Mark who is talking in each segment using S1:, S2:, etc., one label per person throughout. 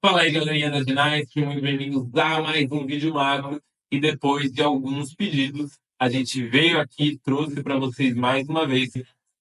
S1: Fala aí, galerinha da Dinais, sejam muito bem-vindos a mais um vídeo macro. E depois de alguns pedidos, a gente veio aqui e trouxe para vocês mais uma vez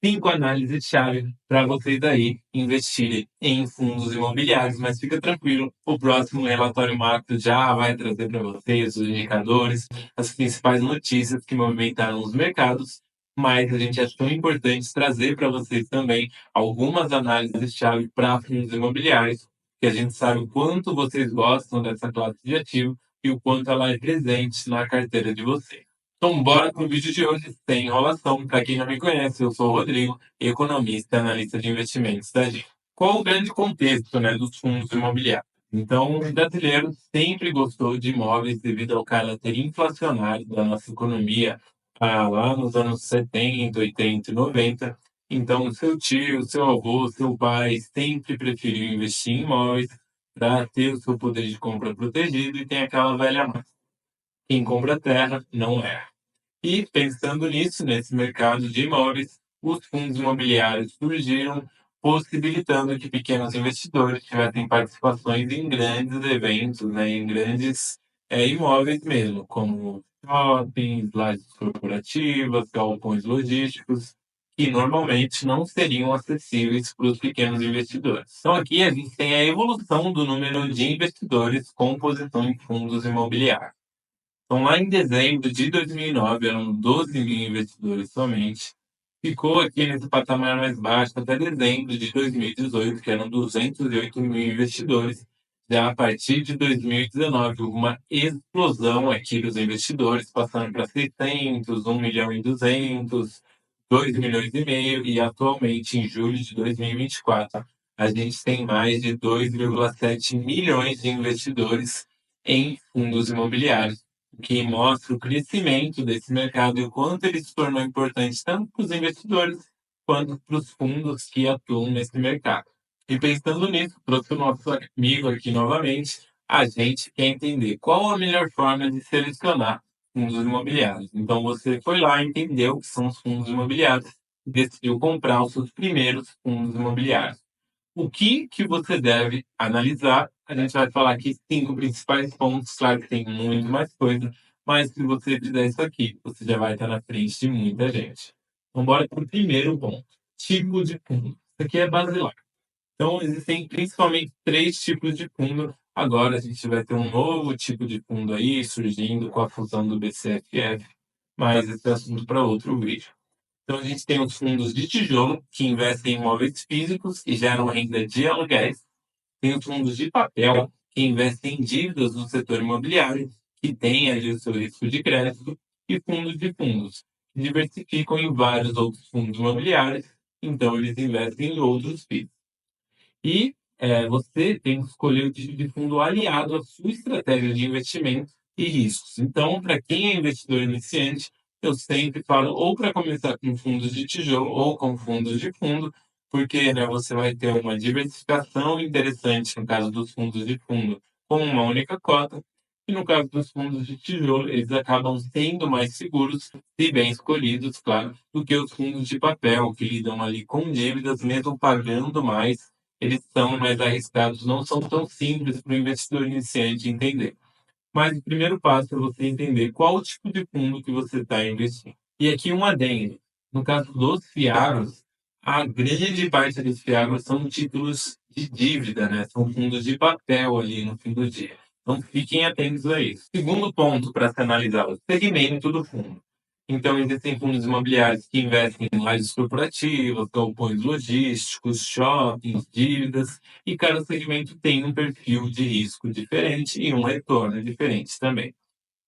S1: 5 análises-chave para vocês aí investirem em fundos imobiliários. Mas fica tranquilo, o próximo relatório macro já vai trazer para vocês os indicadores, as principais notícias que movimentaram os mercados. Mas a gente acha tão importante trazer para vocês também algumas análises-chave para fundos imobiliários, que a gente sabe o quanto vocês gostam dessa classe de ativo e o quanto ela é presente na carteira de vocês. Então, bora para o vídeo de hoje, sem enrolação. Para quem não me conhece, eu sou o Rodrigo, economista e analista de investimentos da Gem. Qual o grande contexto, dos fundos imobiliários? Então, o brasileiro sempre gostou de imóveis devido ao caráter inflacionário da nossa economia, lá nos anos 70, 80 e 90. Então, seu tio, seu avô, seu pai sempre preferiu investir em imóveis para ter o seu poder de compra protegido, e tem aquela velha máxima: quem compra terra não erra. E pensando nisso, nesse mercado de imóveis, os fundos imobiliários surgiram, possibilitando que pequenos investidores tivessem participações em grandes eventos, em grandes imóveis mesmo, como shoppings, lajes corporativas, galpões logísticos, que normalmente não seriam acessíveis para os pequenos investidores. Então aqui a gente tem a evolução do número de investidores com posição em fundos imobiliários. Então, lá em dezembro de 2009, eram 12 mil investidores somente. Ficou aqui nesse patamar mais baixo até dezembro de 2018, que eram 208 mil investidores. Já a partir de 2019, houve uma explosão aqui dos investidores, passando para 600, 1 milhão e 200, 2 milhões e meio, e atualmente, em julho de 2024, a gente tem mais de 2,7 milhões de investidores em fundos imobiliários, que mostra o crescimento desse mercado e o quanto ele se tornou importante tanto para os investidores quanto para os fundos que atuam nesse mercado. E pensando nisso, trouxe o nosso amigo aqui novamente. A gente quer entender qual a melhor forma de selecionar fundos imobiliários. Então você foi lá, entendeu o que são os fundos imobiliários e decidiu comprar os seus primeiros fundos imobiliários. O que você deve analisar? A gente vai falar aqui 5 principais pontos. Claro que tem muito mais coisa, mas se você fizer isso aqui, você já vai estar na frente de muita gente. Então, bora para o primeiro ponto: tipo de fundo. Isso aqui é basilar. Então, existem principalmente 3 tipos de fundo. Agora a gente vai ter um novo tipo de fundo aí surgindo com a fusão do BCFF, mas esse é assunto para outro vídeo. Então, a gente tem os fundos de tijolo, que investem em imóveis físicos e geram renda de aluguéis. Tem os fundos de papel, que investem em dívidas do setor imobiliário, que tem ali o seu risco de crédito. E fundos de fundos, que diversificam em vários outros fundos imobiliários, então eles investem em outros FIIs. E você tem que escolher o tipo de fundo aliado à sua estratégia de investimento e riscos. Então, para quem é investidor iniciante, eu sempre falo ou para começar com fundos de tijolo ou com fundos de fundo, porque você vai ter uma diversificação interessante no caso dos fundos de fundo com uma única cota, e no caso dos fundos de tijolo, eles acabam sendo mais seguros, se bem escolhidos, claro, do que os fundos de papel, que lidam ali com dívidas, mesmo pagando mais, eles são mais arriscados, não são tão simples para o investidor iniciante entender. Mas o primeiro passo é você entender qual o tipo de fundo que você está investindo. E aqui um adendo: no caso dos FIAGROS, a grande parte dos FIAGROS são títulos de dívida, são fundos de papel ali no fim do dia. Então fiquem atentos a isso. Segundo ponto para se analisar: o segmento do fundo. Então, existem fundos imobiliários que investem em lajes corporativas, galpões logísticos, shoppings, dívidas, e cada segmento tem um perfil de risco diferente e um retorno diferente também.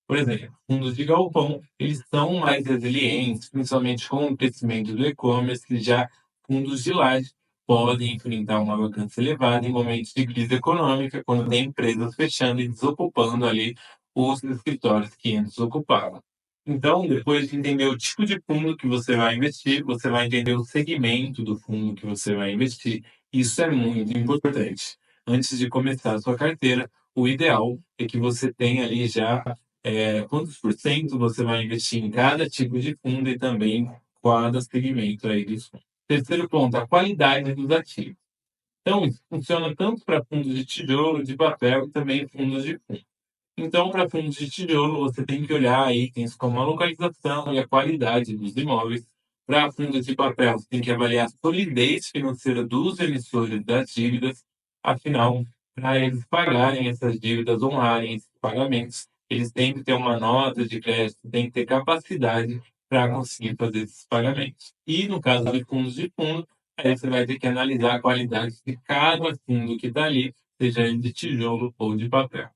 S1: Por exemplo, fundos de galpão, eles são mais resilientes, principalmente com o crescimento do e-commerce. Já fundos de laje podem enfrentar uma vacância elevada em momentos de crise econômica, quando tem empresas fechando e desocupando ali os escritórios que antes ocupavam. Então, depois de entender o tipo de fundo que você vai investir, você vai entender o segmento do fundo que você vai investir. Isso é muito importante. Antes de começar a sua carteira, o ideal é que você tenha ali já quantos por cento você vai investir em cada tipo de fundo e também cada segmento aí dos fundos. Terceiro ponto: a qualidade dos ativos. Então, isso funciona tanto para fundos de tijolo, de papel e também fundos de fundo. Então, para fundos de tijolo, você tem que olhar itens como a localização e a qualidade dos imóveis. Para fundos de papel, você tem que avaliar a solidez financeira dos emissores das dívidas. Afinal, para eles pagarem essas dívidas, honrarem esses pagamentos, eles têm que ter uma nota de crédito, têm que ter capacidade para conseguir fazer esses pagamentos. E no caso de fundos de fundo, aí você vai ter que analisar a qualidade de cada fundo que está ali, seja ele de tijolo ou de papel.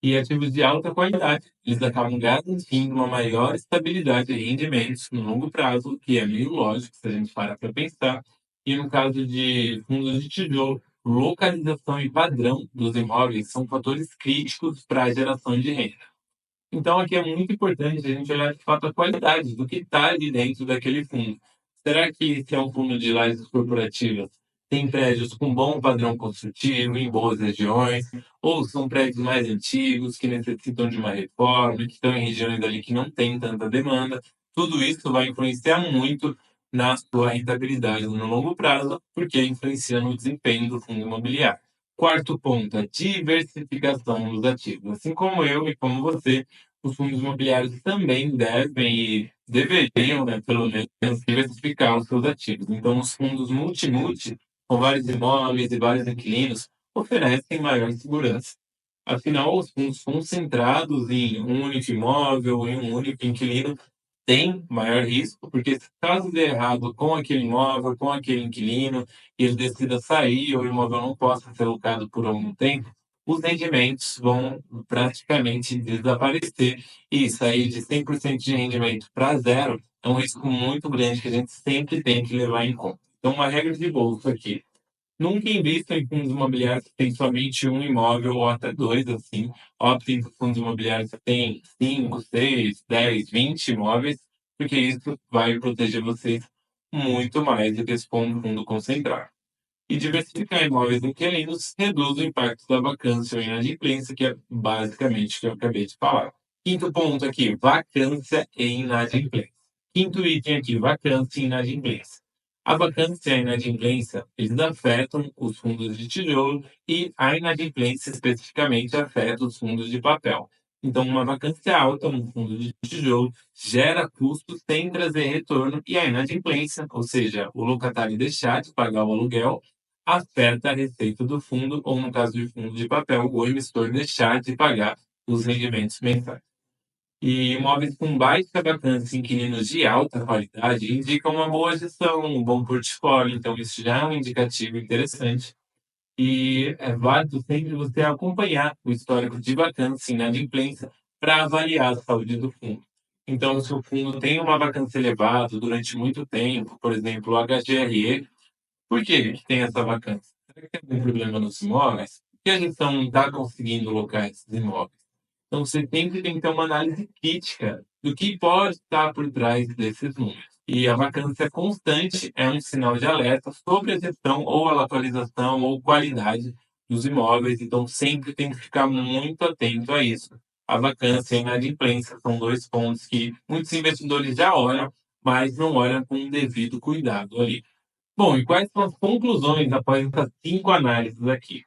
S1: E ativos de alta qualidade, eles acabam garantindo uma maior estabilidade de rendimentos no longo prazo, que é meio lógico se a gente parar para pensar. E no caso de fundos de tijolo, localização e padrão dos imóveis são fatores críticos para a geração de renda. Então, aqui é muito importante a gente olhar de fato a qualidade do que está ali dentro daquele fundo. Será que se é um fundo de lajes corporativas, tem prédios com bom padrão construtivo, em boas regiões, ou são prédios mais antigos, que necessitam de uma reforma, que estão em regiões ali que não tem tanta demanda? Tudo isso vai influenciar muito na sua rentabilidade no longo prazo, porque influencia no desempenho do fundo imobiliário. Quarto ponto, a diversificação dos ativos. Assim como eu e como você, os fundos imobiliários também devem e deveriam, né, pelo menos, diversificar os seus ativos. Então, os fundos multi-multi, com vários imóveis e vários inquilinos, oferecem maior segurança. Afinal, os fundos concentrados em um único imóvel, em um único inquilino, tem maior risco, porque se caso der errado com aquele imóvel, com aquele inquilino, e ele decida sair ou o imóvel não possa ser alocado por algum tempo, os rendimentos vão praticamente desaparecer. E sair de 100% de rendimento para zero é um risco muito grande que a gente sempre tem que levar em conta. Então, uma regra de bolsa aqui: nunca invista em fundos imobiliários que têm somente um imóvel ou até dois, assim. Optem por fundos imobiliários que têm 5, 6, 10, 20 imóveis, porque isso vai proteger vocês muito mais do que se for um fundo concentrado. E diversificar imóveis inquilinos reduz o impacto da vacância ou inadimplência, que é basicamente o que eu acabei de falar. Quinto ponto aqui, vacância e inadimplência. Quinto item aqui, vacância e inadimplência. A vacância e a inadimplência, eles afetam os fundos de tijolo e a inadimplência especificamente afeta os fundos de papel. Então, uma vacância alta no fundo de tijolo gera custos sem trazer retorno, e a inadimplência, ou seja, o locatário deixar de pagar o aluguel, afeta a receita do fundo, ou no caso de fundo de papel, o emissor deixar de pagar os rendimentos mensais. E imóveis com baixa vacância e inquilinos de alta qualidade indicam uma boa gestão, um bom portfólio, então isso já é um indicativo interessante. E é válido sempre você acompanhar o histórico de vacância e inadimplência para avaliar a saúde do fundo. Então, se o fundo tem uma vacância elevada durante muito tempo, por exemplo, o HGRE, por que que tem essa vacância? Será que tem algum problema nos imóveis? Por que a gestão não está conseguindo locar esses imóveis? Então, você sempre tem que ter uma análise crítica do que pode estar por trás desses números. E a vacância constante é um sinal de alerta sobre a gestão ou a atualização ou qualidade dos imóveis, então sempre tem que ficar muito atento a isso. A vacância e a inadimplência são dois pontos que muitos investidores já olham, mas não olham com o devido cuidado ali. Bom, e quais são as conclusões após essas 5 análises aqui?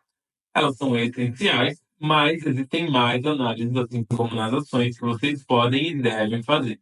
S1: Elas são essenciais, mas existem mais análises, assim como nas ações, que vocês podem e devem fazer.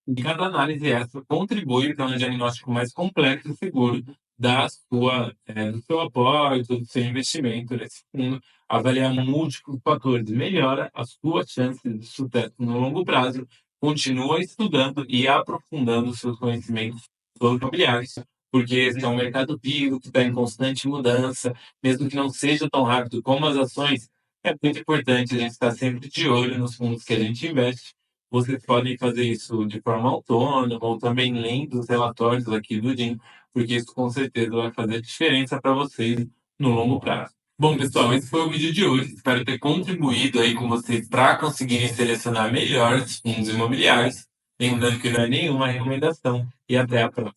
S1: E cada análise essa contribui para um diagnóstico mais completo e seguro do seu aporte, do seu investimento nesse fundo. Avaliar múltiplos fatores melhora as suas chances de sucesso no longo prazo. Continua estudando e aprofundando seus conhecimentos sobre imobiliários, porque esse é um mercado vivo que está em constante mudança, mesmo que não seja tão rápido como as ações. É muito importante a gente estar sempre de olho nos fundos que a gente investe. Vocês podem fazer isso de forma autônoma ou também lendo os relatórios aqui do DIN, porque isso com certeza vai fazer diferença para vocês no longo prazo. Bom, pessoal, esse foi o vídeo de hoje. Espero ter contribuído aí com vocês para conseguirem selecionar melhor os fundos imobiliários. Lembrando que não é nenhuma recomendação. E até a próxima.